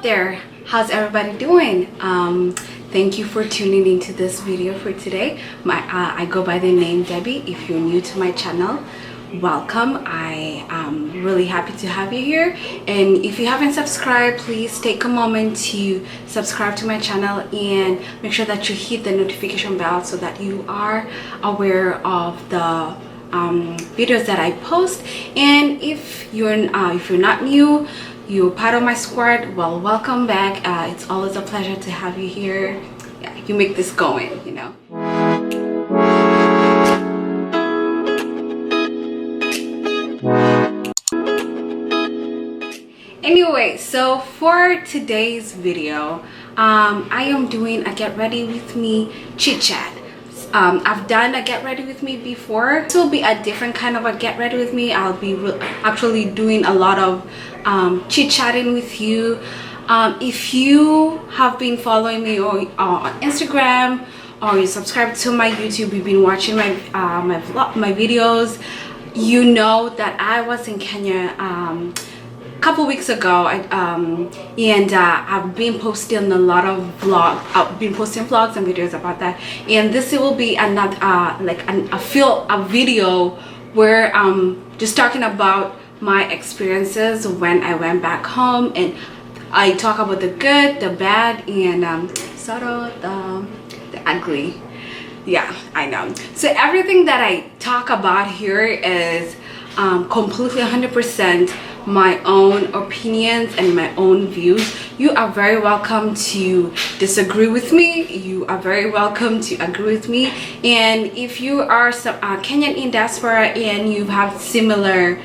up there? How's everybody doing? Thank you for tuning into this video for today. I go by the name Debbie. If you're new to my channel, welcome. I am really happy to have you here, and if you haven't subscribed, please take a moment to subscribe to my channel and make sure that you hit the notification bell so that you are aware of the videos that I post. And if you're not new, you're part of my squad, well, welcome back. It's always a pleasure to have you here. Yeah, you make this going, you know. Anyway, so for today's video, I am doing a get ready with me chit chat. I've done a get ready with me before. This will be a different kind of a get ready with me. I'll be actually doing a lot of chit chatting with you. If you have been following me on Instagram, or you subscribe to my YouTube, you've been watching my my videos, you know that I was in Kenya couple weeks ago, and I've been posting a lot of vlogs. I've been posting vlogs and videos about that, and this will be another a video where I'm just talking about my experiences when I went back home, and I talk about the good, the bad, and sort of the ugly. Yeah, I know. So everything that I talk about here is completely 100% my own opinions and my own views. You are very welcome to disagree with me. You are very welcome to agree with me. And if you are some Kenyan in diaspora and you have similar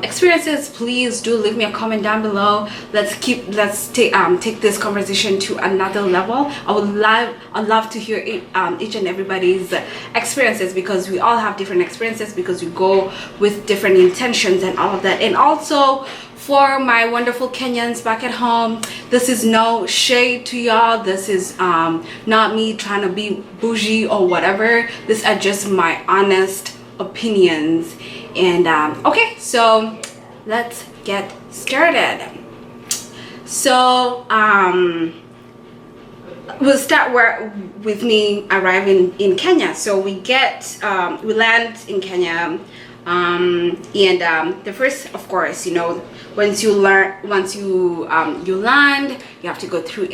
experiences, please do leave me a comment down below. Let's take this conversation to another level. I'd love to hear each and everybody's experiences, because we all have different experiences, because we go with different intentions and all of that. And also for my wonderful Kenyans back at home, this is no shade to y'all. This is not me trying to be bougie or whatever. These are just my honest opinions. And okay, so let's get started. So we'll start with me arriving in Kenya. So we land in Kenya, and the first, of course, you know, once you land, you have to go through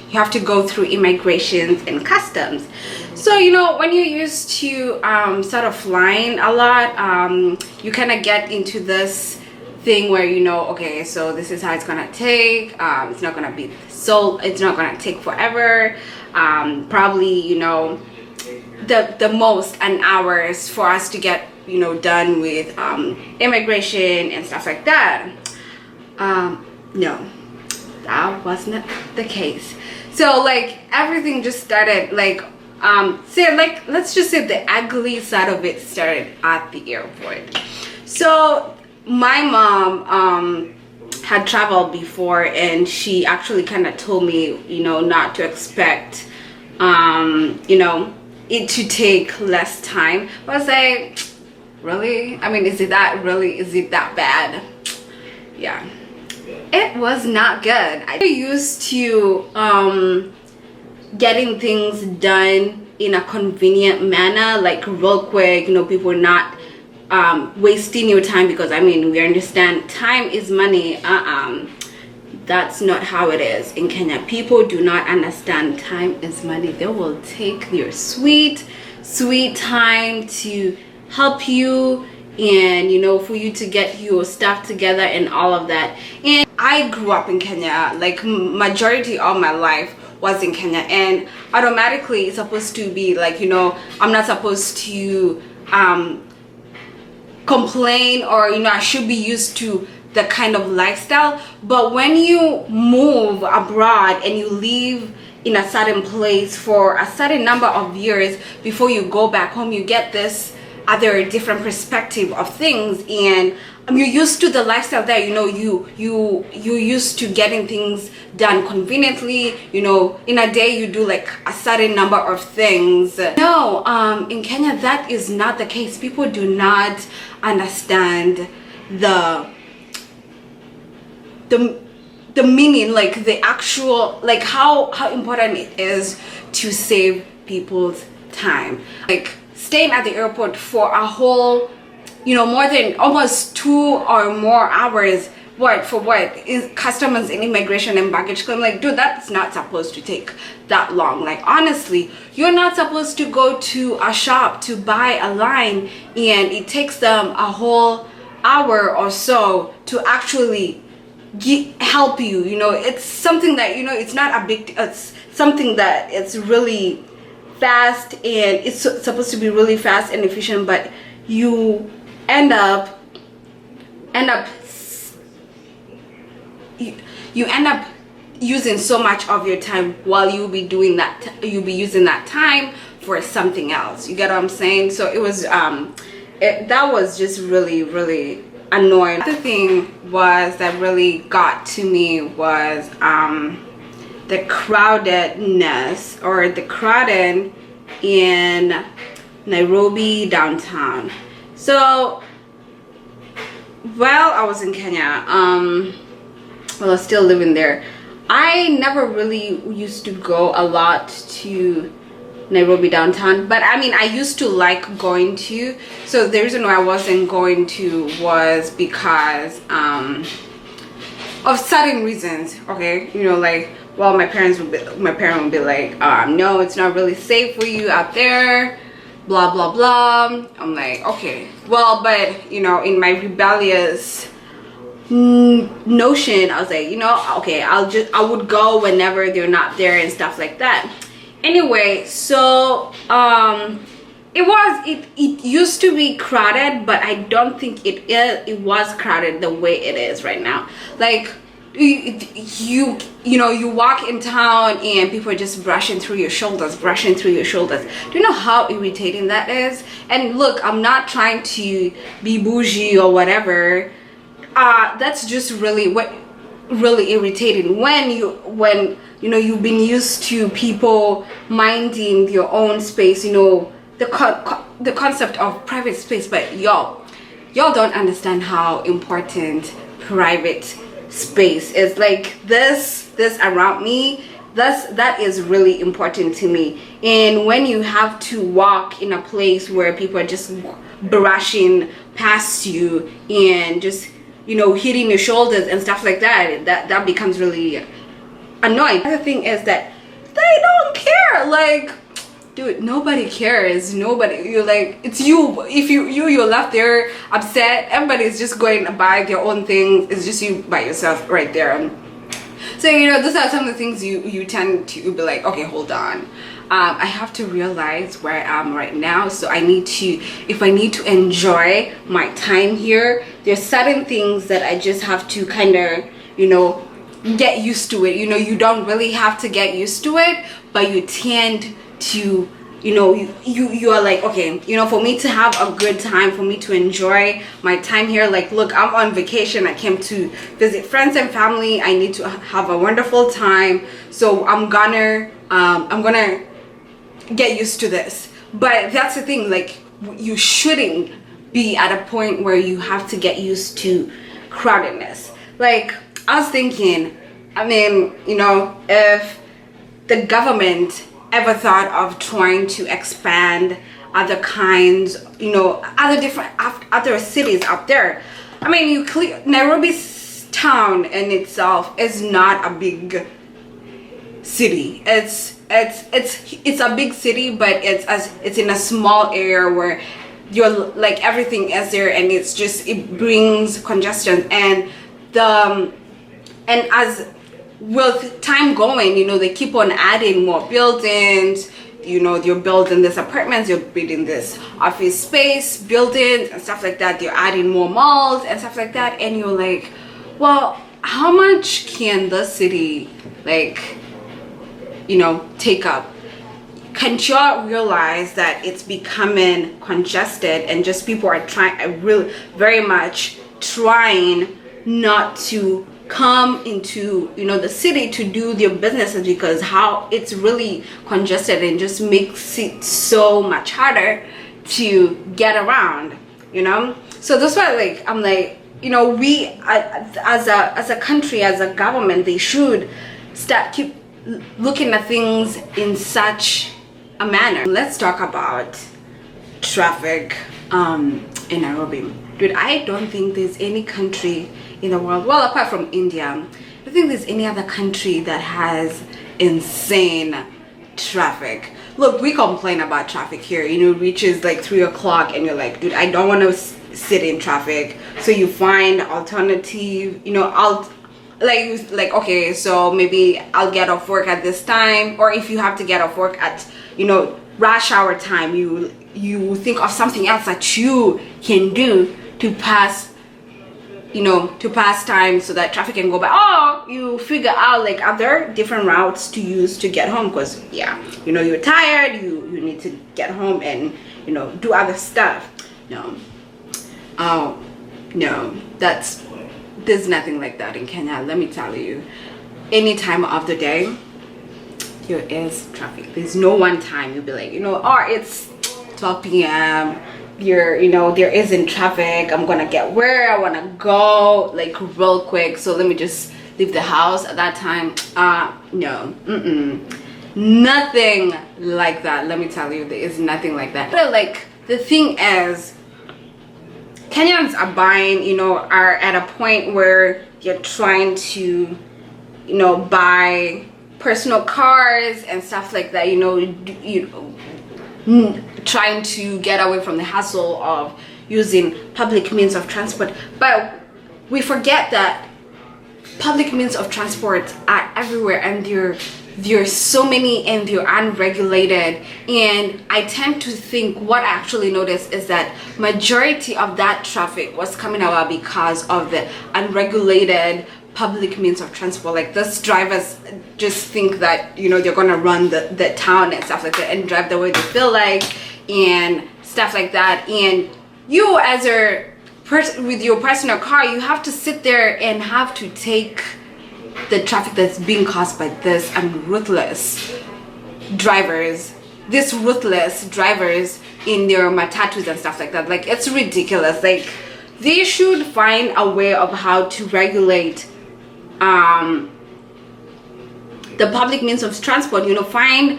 you have to go through immigrations and customs. So, you know, when you're used to sort of flying a lot, you kind of get into this thing where, you know, okay, so this is how it's gonna take. It's not gonna take forever. Probably, you know, the most an hours for us to get, you know, done with immigration and stuff like that. No, that wasn't the case. So like everything just started like let's just say the ugly side of it started at the airport. So my mom had traveled before, and she actually kind of told me, you know, not to expect you know, it to take less time. But I was like, really? I mean, is it that bad? Yeah, it was not good. I used to getting things done in a convenient manner, like real quick, you know, people not wasting your time, because I mean, we understand time is money. That's not how it is in Kenya. People do not understand time is money. They will take their sweet time to help you, and you know, for you to get your stuff together and all of that. And I grew up in Kenya, like majority of my life was in Kenya, and automatically it's supposed to be like, you know, I'm not supposed to complain, or you know, I should be used to the kind of lifestyle. But when you move abroad and you live in a certain place for a certain number of years before you go back home, you get this other different perspective of things, and you're used to the lifestyle there. You know, you're used to getting things done conveniently. You know, in a day you do like a certain number of things. No, in Kenya that is not the case. People do not understand the the meaning, like the actual, like how important it is to save people's time. Like staying at the airport for a whole, you know, more than almost 2 or more hours. What for? What is customs and immigration and baggage claim? Like, dude, that's not supposed to take that long. Like, honestly, you're not supposed to go to a shop to buy a line and it takes them a whole hour or so to actually help you. You know, it's something that, you know, it's not a big, it's something that it's really fast and it's supposed to be really fast and efficient, but you end up using so much of your time while you'll be doing that. You'll be using that time for something else. You get what I'm saying? So it was that was just really annoying. The thing was that really got to me was the crowdedness, or the crowded in Nairobi downtown. So while I was in Kenya, well, I was still living there, I never really used to go a lot to Nairobi downtown, but I mean, I used to like going to. So the reason why I wasn't going to was because of certain reasons. Okay, you know, like, well, my parent would be like, no, it's not really safe for you out there, blah blah blah. I'm like, okay, well, but you know, in my rebellious notion, I was like, you know, okay, I would go whenever they're not there and stuff like that. Anyway, so it used to be crowded, but I don't think it was crowded the way it is right now. Like, you know, you walk in town and people are just brushing through your shoulders. Do you know how irritating that is? And look, I'm not trying to be bougie or whatever. That's just really irritating when you know, you've been used to people minding your own space, you know, the concept of private space, but y'all don't understand how important private space is. Like this around me, that is really important to me. And when you have to walk in a place where people are just brushing past you and just, you know, hitting your shoulders and stuff like that becomes really annoying. The thing is that they don't care. Like, dude, nobody cares. Nobody. You're like, it's you. If you're left there upset, everybody's just going to buy their own things. It's just you by yourself right there. So, you know, those are some of the things you tend to be like, okay, hold on. I have to realize where I am right now. So I need to, if I need to enjoy my time here, there's certain things that I just have to kind of, you know, get used to it. You know, you don't really have to get used to it, but you tend to, you know, you are like, okay, you know, for me to have a good time, for me to enjoy my time here, like, look, I'm on vacation, I came to visit friends and family, I need to have a wonderful time, so I'm gonna get used to this. But that's the thing, like, you shouldn't be at a point where you have to get used to crowdedness. Like, I was thinking, I mean, you know, if the government ever thought of trying to expand other kinds, you know, other cities out there, I mean, Nairobi's town in itself is not a big city. It's a big city, but it's in a small area where you're like, everything is there, and it brings congestion. And as with time going, you know, they keep on adding more buildings. You know, you're building this apartments, you're building this office space buildings and stuff like that. They're adding more malls and stuff like that, and you're like, well, how much can the city, like, you know, take up? Can't y'all realize that it's becoming congested, and just people are really very much trying not to come into, you know, the city to do their businesses, because how it's really congested and just makes it so much harder to get around, you know? So that's why, like, I'm like, you know, we as a country, as a government, they should keep looking at things in such a manner. Let's talk about traffic in Nairobi. Dude, I don't think there's any country in the world, well, apart from India, I don't think there's any other country that has insane traffic. Look, we complain about traffic here, you know, it reaches like 3 o'clock and you're like, dude, I don't want to sit in traffic. So you find alternative, you know, like okay, so maybe I'll get off work at this time, or if you have to get off work at, you know, rush hour time, you think of something else that you can do to pass, you know, to pass time so that traffic can go by. Oh, you figure out like other different routes to use to get home, because yeah, you know, you're tired, you need to get home and, you know, do other stuff. No, oh no, there's nothing like that in Kenya. Let me tell you, any time of the day there is traffic. There's no one time you'll be like, you know, oh, it's 12 p.m. you know, there isn't traffic, I'm gonna get where I want to go like real quick, so let me just leave the house at that time. No, nothing like that. Let me tell you, there is nothing like that. But like, the thing is, Kenyans are buying, you know, are at a point where you're trying to, you know, buy personal cars and stuff like that, you know, trying to get away from the hassle of using public means of transport. But we forget that public means of transport are everywhere, and there's so many, and they're unregulated. And I tend to think, what I actually noticed is that majority of that traffic was coming about because of the unregulated public means of transport. Like, these drivers just think that, you know, they're gonna run the town and stuff like that, and drive the way they feel like and stuff like that. And you, as a person with your personal car, you have to sit there and have to take the traffic that's being caused by this ruthless drivers in their matatus and stuff like that. Like, it's ridiculous. Like, they should find a way of how to regulate the public means of transport, you know, find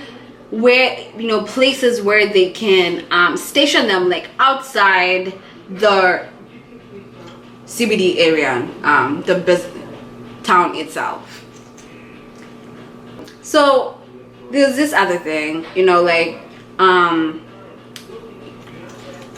where, you know, places where they can station them, like outside the CBD area, the town itself. So there's this other thing, you know, like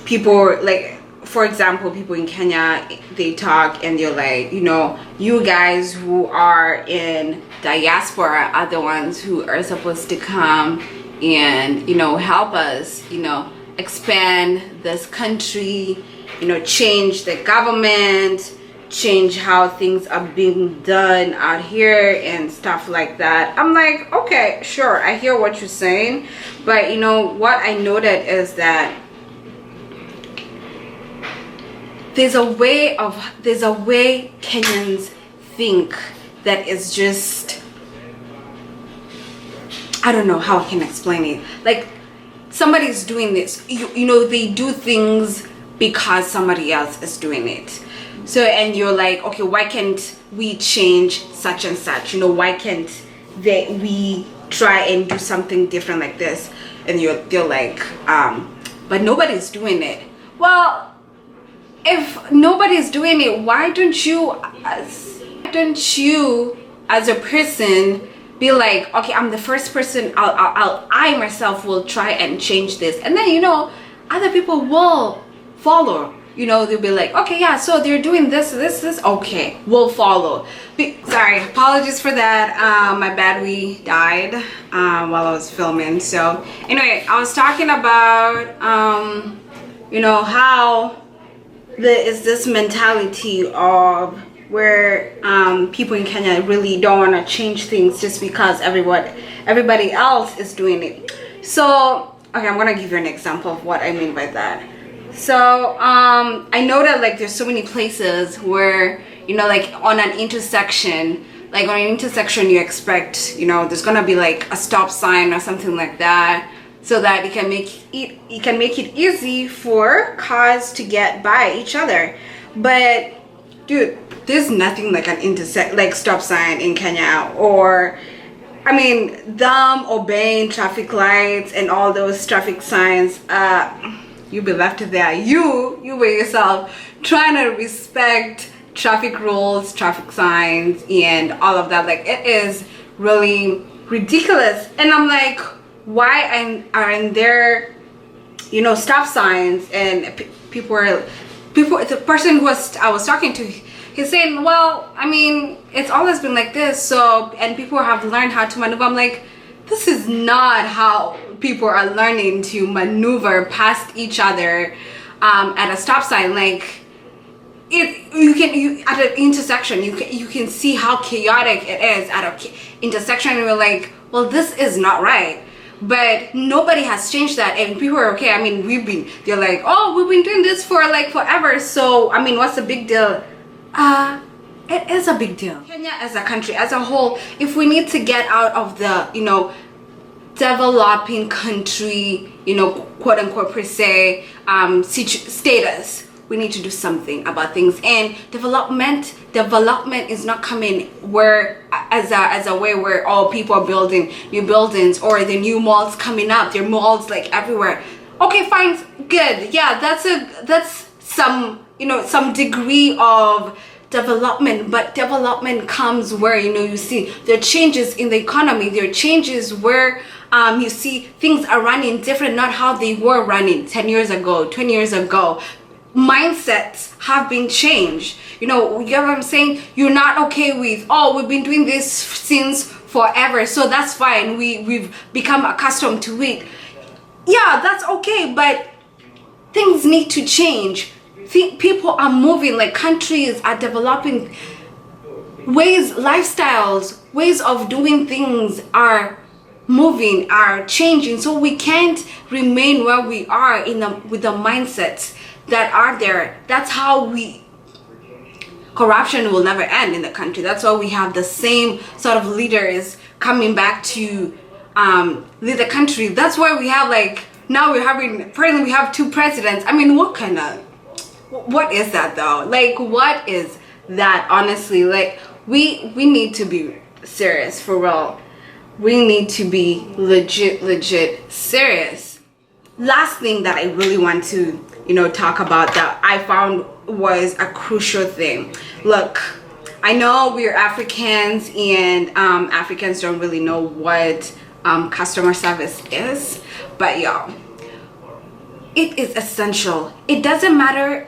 people, like, for example, people in Kenya, they talk and they're like, you know, you guys who are in diaspora are the ones who are supposed to come and, you know, help us, you know, expand this country, you know, change the government, change how things are being done out here and stuff like that. I'm like, okay, sure, I hear what you're saying, but you know what I noted is that there's a way Kenyans think that is just, I don't know how I can explain it. Like, somebody's doing this, you know, they do things because somebody else is doing it. So, and you're like, okay, why can't we change such and such? You know, why can't we try and do something different like this? And they're like, but nobody's doing it. Well, if nobody's doing it, why don't you as a person be like, okay, I'm the first person, I myself will try and change this, and then, you know, other people will follow. You know, they'll be like, okay, yeah, so they're doing this, okay, we'll follow. Sorry, apologies for that. My battery died while I was filming. So anyway, I was talking about you know, how there is this mentality of where people in Kenya really don't want to change things just because everybody else is doing it. So okay, I'm gonna give you an example of what I mean by that. So I know that, like, there's so many places where, you know, like on an intersection, you expect, you know, there's gonna be like a stop sign or something like that, so that it can make it easy for cars to get by each other. But dude, there's nothing like an like stop sign in Kenya, or I mean them obeying traffic lights and all those traffic signs. You'll be left there, you by yourself, trying to respect traffic rules, traffic signs, and all of that. Like, it is really ridiculous. And I'm like, why aren't there, you know, stop signs? And the person who I was talking to, he's saying, well, I mean, it's always been like this, so, and people have learned how to maneuver. I'm like, this is not how people are learning to maneuver past each other at a stop sign. Like, you at an intersection, you can see how chaotic it is at an intersection, and we're like, well, this is not right. But nobody has changed that, and people are okay. I mean, they're like, oh, we've been doing this for like forever, so I mean, what's the big deal? It is a big deal. Kenya as a country, as a whole, if we need to get out of the, you know, developing country, you know, quote unquote per se, status, we need to do something about things. And development is not coming where as a way where all people are building new buildings, or the new malls coming up. There are malls like everywhere. Okay, fine, good, yeah, that's some, you know, some degree of development. But development comes where, you know, you see there are changes in the economy, there are changes where you see things are running different, not how they were running 10 years ago, 20 years ago. Mindsets have been changed. You know, you get what I'm saying? You're not okay with, oh, we've been doing this since forever, so that's fine, we've become accustomed to it. Yeah, that's okay, but things need to change. People are moving, like countries are developing ways, lifestyles, ways of doing things are moving, are changing. So we can't remain where we are with the mindsets that are there. That's how corruption will never end in the country. That's why we have the same sort of leaders coming back to lead the country. That's why we have, like, now apparently we have 2 presidents. I mean, what is that though? Like, what is that, honestly? Like, we need to be serious, for real. We need to be legit serious. Last thing that I really want to, you know, talk about that I found was a crucial thing. Look, I know we're Africans, and Africans don't really know what customer service is, but y'all, it is essential. It doesn't matter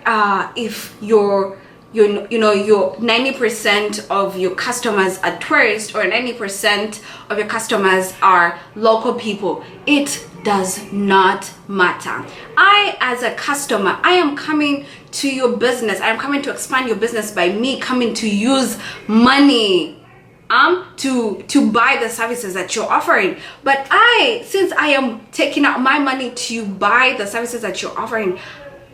if you're 90% of your customers are tourists, or 90% of your customers are local people. It does not matter. I, as a customer, I am coming to your business. I am coming to expand your business by me coming to use money to buy the services that you're offering. But since I am taking out my money to buy the services that you're offering,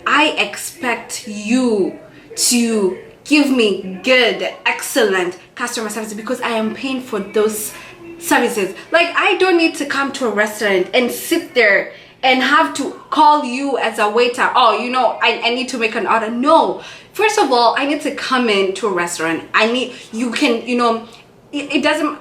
I expect you to give me good, excellent customer service, because I am paying for those services. Like, I don't need to come to a restaurant and sit there and have to call you as a waiter, oh, you know, I need to make an order. No, first of all, I need to come into a restaurant. It doesn't,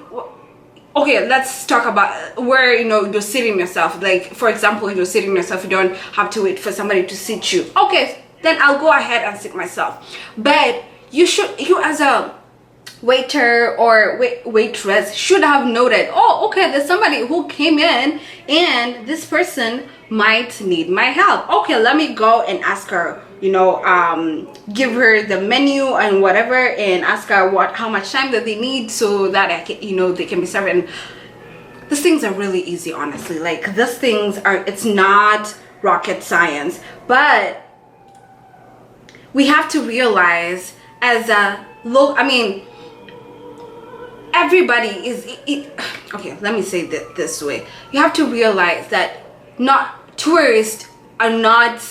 okay, let's talk about where, you know, you're sitting yourself. Like, for example, you're sitting yourself, you don't have to wait for somebody to sit you. Okay, then I'll go ahead and sit myself. But you as a waiter or waitress should have noted, oh, okay, there's somebody who came in and this person might need my help. Okay, let me go and ask her, you know, give her the menu and whatever, and ask her how much time that they need, so that I can, you know, they can be served. And these things are really easy, honestly. Like, these things it's not rocket science, but we have to realize as a everybody is okay, let me say that this way. You have to realize that tourists are not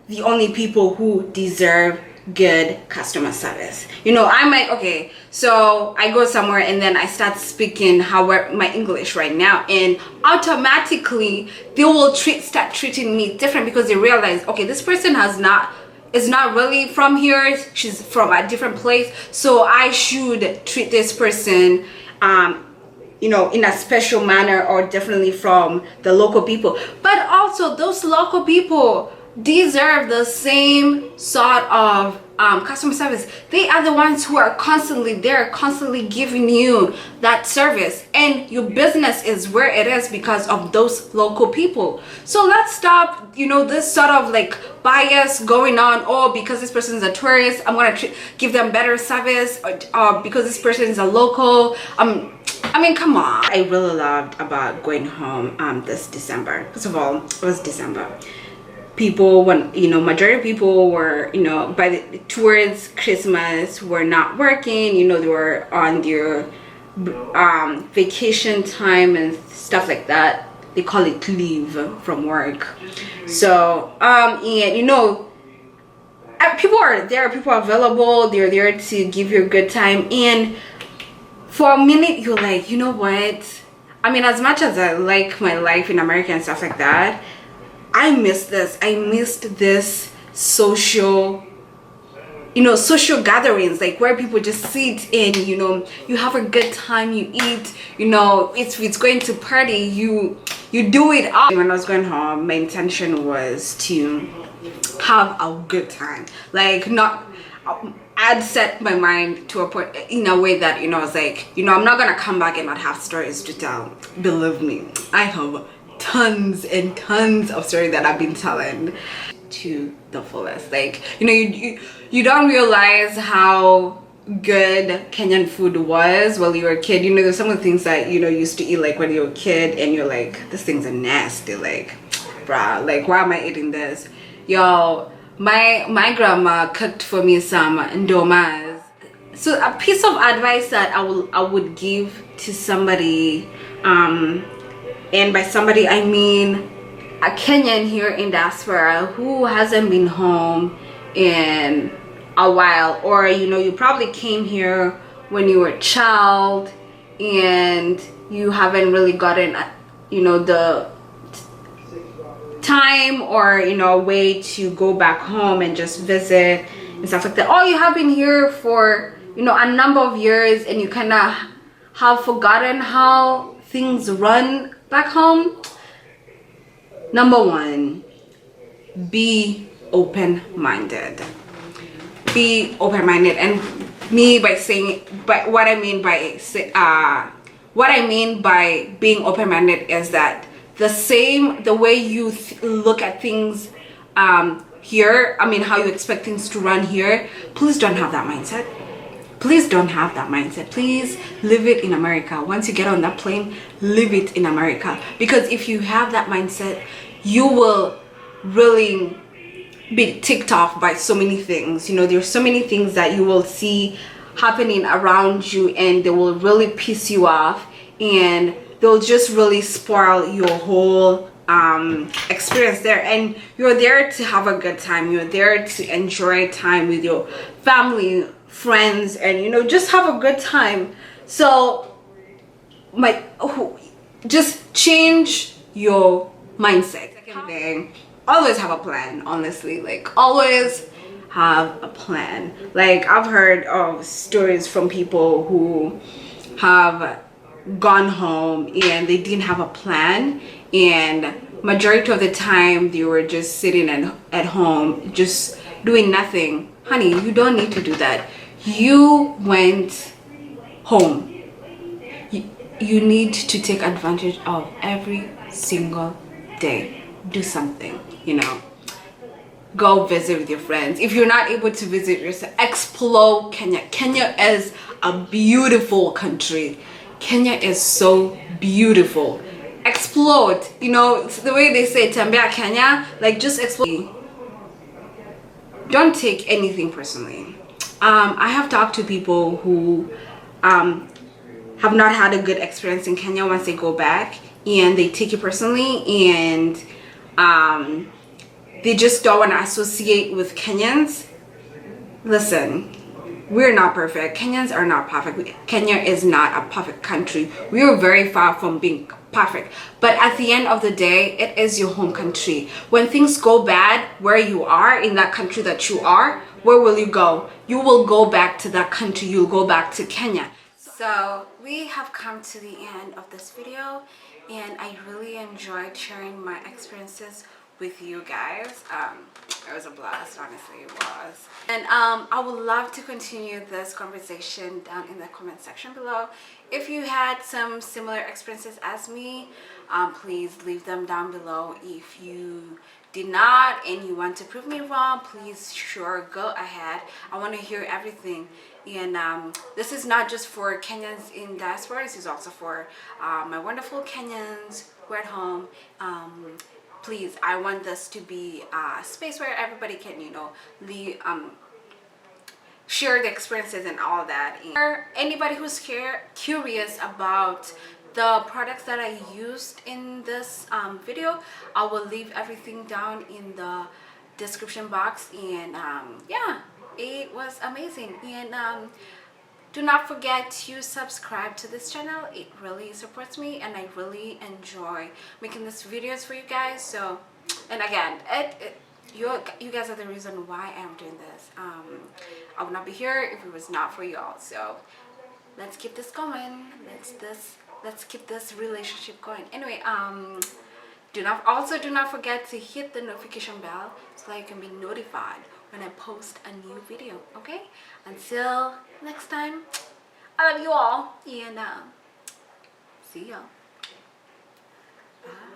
the only people who deserve good customer service. You know, I might, okay, so I go somewhere and then I start speaking my English right now, and automatically they will start treating me different, because they realize, okay, this person has not is not really from here, she's from a different place, so I should treat this person you know, in a special manner, or definitely from the local people. But also those local people deserve the same sort of customer service. They are the ones who are constantly there, constantly giving you that service, and your business is where it is because of those local people. So let's stop, you know, this sort of like bias going on. Oh, because this person is a tourist, I'm gonna give them better service, or because this person is a local, I mean, come on. I really loved about going home this December. First of all, it was December. People, when, you know, majority of people were, you know, towards Christmas, were not working, you know, they were on their vacation time and stuff like that. They call it leave from work. So and you know, people are there, people are available, they're there to give you a good time. And for a minute you're like, you know what, I mean, as much as I like my life in America and stuff like that, I miss this. I missed this social, you know, social gatherings, like where people just sit and, you know, you have a good time, you eat, you know, if it's going to party, you do it all. When I was going home, my intention was to have a good time, like not, I'd set my mind to a point in a way that, you know, I was like, you know, I'm not gonna come back and not have stories to tell. Believe me, I have tons and tons of stories that I've been telling to the fullest. Like, you know, you don't realize how good Kenyan food was while you were a kid. You know, there's some of the things that, you know, you used to eat like when you were a kid, and you're like, these things are nasty, like, bruh, like, why am I eating this? Yo, my grandma cooked for me some ndomas. So a piece of advice that I would give to somebody, and by somebody I mean a Kenyan here in diaspora who hasn't been home in a while, or, you know, you probably came here when you were a child and you haven't really gotten, you know, the time or, you know, a way to go back home and just visit and stuff like that. Or you have been here for, you know, a number of years and you kind of have forgotten how things run back home. Number one, be open-minded. Be open-minded. And me by saying, but what I mean by being open-minded is that the way you look at things here, I mean, how you expect things to run here, please don't have that mindset. Please don't have that mindset. Please live it in America. Once you get on that plane, live it in America. Because if you have that mindset, you will really be ticked off by so many things. You know, there's so many things that you will see happening around you, and they will really piss you off, and they'll just really spoil your whole experience there. And you're there to have a good time. You're there to enjoy time with your family, friends, and, you know, just have a good time. So just change your mindset. Second thing, always have a plan. Honestly, like, always have a plan. Like, I've heard of stories from people who have gone home and they didn't have a plan, and majority of the time they were just sitting at home just doing nothing. Honey, you don't need to do that. You went home. You need to take advantage of every single day. Do something, you know. Go visit with your friends. If you're not able to visit yourself, explore Kenya. Kenya is a beautiful country. Kenya is so beautiful. Explore, you know, it's the way they say tembea Kenya, like, just explore. Don't take anything personally. I have talked to people who have not had a good experience in Kenya once they go back, and they take it personally, and they just don't want to associate with Kenyans. Listen, we're not perfect. Kenyans are not perfect. Kenya is not a perfect country. We are very far from being perfect. But at the end of the day, it is your home country. When things go bad where you are, in that country that you are, where will you go? You will go back to that country. You'll go back to Kenya. So we have come to the end of this video, and I really enjoyed sharing my experiences with you guys. It was a blast, honestly, it was. And I would love to continue this conversation down in the comment section below. If you had some similar experiences as me, please leave them down below. If you did not and you want to prove me wrong, please sure go ahead. I want to hear everything. And this is not just for Kenyans in diaspora, this is also for my wonderful Kenyans who are at home. Please, I want this to be a space where everybody can, you know, share the experiences and all that. And for anybody who's curious about the products that I used in this video, I will leave everything down in the description box. And yeah, it was amazing. And do not forget to subscribe to this channel. It really supports me, and I really enjoy making these videos for you guys. So, and again, you guys are the reason why I'm doing this. I would not be here if it was not for y'all. So let's keep this going. Let's keep this relationship going. Anyway, do not forget to hit the notification bell so that you can be notified when I post a new video. Okay, until next time, I love you all, and see y'all. Bye.